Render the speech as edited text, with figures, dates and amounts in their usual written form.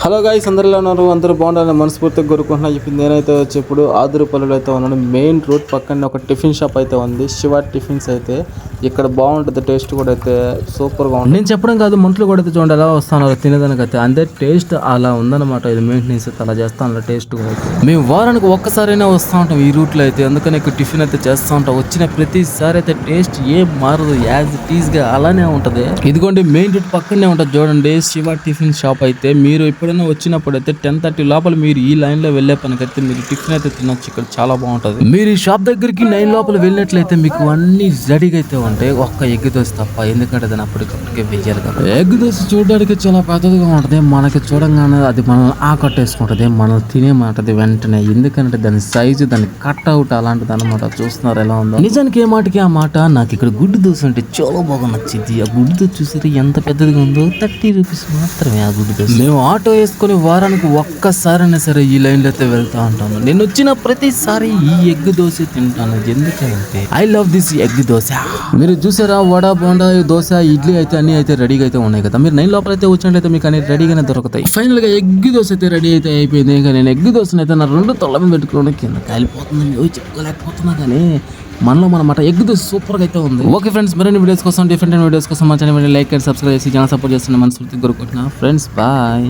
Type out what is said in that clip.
Hello guys, అందరిలో ఉన్నారు. అందరూ బాగుండాలని మనస్ఫూర్తిగా కోరుకుంటున్నా. ఇప్పుడు నేనైతే వచ్చి ఇప్పుడు ఆదురుపల్లిలో అయితే ఉన్నాను. మెయిన్ రోడ్ పక్కనే ఒక టిఫిన్ షాప్ అయితే ఉంది, శివ టిఫిన్స్. అయితే ఇక్కడ బాగుంటుంది, టేస్ట్ కూడా అయితే సూపర్గా ఉంటుంది. నేను చెప్పడం కాదు, మనుషులు కూడా అయితే చూడండి ఎలా వస్తాను తినేదానికి అయితే. అంతే టేస్ట్ అలా ఉందన్నమాట. ఇది మెయింటెనెన్స్ అయితే అలా చేస్తాను, టేస్ట్ కూడా అయితే. మేము వారానికి ఒక్కసారైనా వస్తూ ఉంటాం ఈ రూట్లో అయితే, అందుకని ఇక్కడ టిఫిన్ అయితే చేస్తూ ఉంటాం. వచ్చిన ప్రతిసారి అయితే టేస్ట్ ఏం మారదు, యాజ్ ఇట్ ఈస్ గా అలానే ఉంటది. ఇదిగోండి మెయిన్ రోడ్ పక్కనే ఉంటుంది చూడండి శివ టిఫిన్ షాప్ అయితే. మీరు ఎప్పుడైనా వచ్చినప్పుడు అయితే 10:30 లోపల మీరు ఈ లైన్ లో వెళ్లే పనికైతే మీరు టిఫిన్ అయితే తినొచ్చు. ఇక్కడ చాలా బాగుంటది. మీరు ఈ షాప్ దగ్గరికి 9 లోపల వెళ్ళినట్లయితే మీకు అన్ని రెడీగా అయితే ఉంటాయి, ఒక్క ఎగ్ దోశ తప్ప. ఎందుకంటే దాన్ని అప్పటికప్పటికే వెయ్యాలి కదా. ఎగ్ దోశ చూడడానికి చాలా పెద్దదిగా ఉంటది, మనకి చూడంగానే అది మనల్ని ఆకట్టేసుకుంటది, మనం తినేమంటది వెంటనే. ఎందుకంటే దాని సైజు, దాని కట్అవుట్ అలాంటిది అనమాట. చూస్తున్నారు ఎలా ఉందో. నిజానికి ఏ మాటకి ఆ మాట. నాకు ఇక్కడ గుడ్డు దోశ అంటే చాలా బాగా నచ్చింది. ఆ గుడ్డు దోశ చూసారు ఎంత పెద్దదిగా ఉందో. 30 రూపీస్ మాత్రమే ఆ గుడ్డు దోశ. మేము ఆటో వేసుకొని వారానికి ఒక్కసారైనా సరే ఈ లైన్లో అయితే వెళ్తా ఉంటాను. నేను వచ్చిన ప్రతిసారి ఈ ఎగ్ దోశ తింటాను. ఎందుకంటే I love this egg dosa. మీరు చూసారా, వడ బోండా దోశ ఇడ్లీ అయితే అన్ని అయితే రెడీగా అయితే ఉన్నాయి కదా. మీరు 9 లోపల అయితే వచ్చినట్లయితే మీకు అన్ని రెడీగానే దొరుకుతాయి. ఫైనల్ గా ఎగ్ దోశ అయితే రెడీ అయితే అయిపోయింది. ఇంకా నేను ఎగ్ దోశ అయితే నా 2 తొళ్ళ మీద పెట్టుకోవడం కింద కాలిపోతుందని చెప్పుకోలేకపోతున్నా. కానీ మనలో మనమాట ఎగ్ దోశ సూపర్ గా అయితే ఉంది. ఓకే ఫ్రెండ్స్, మరిన్ని వీడియోస్ కోసం, డిఫరెంట్ వీడియోస్ కోసం మా ఛానల్ లైక్ అండ్ సబ్స్క్రైబ్ చేసి ఛానల్ సపోర్ట్ చేస్తున్న మనస్ఫూర్తిగా కోరుకుంటున్నా. Friends bye.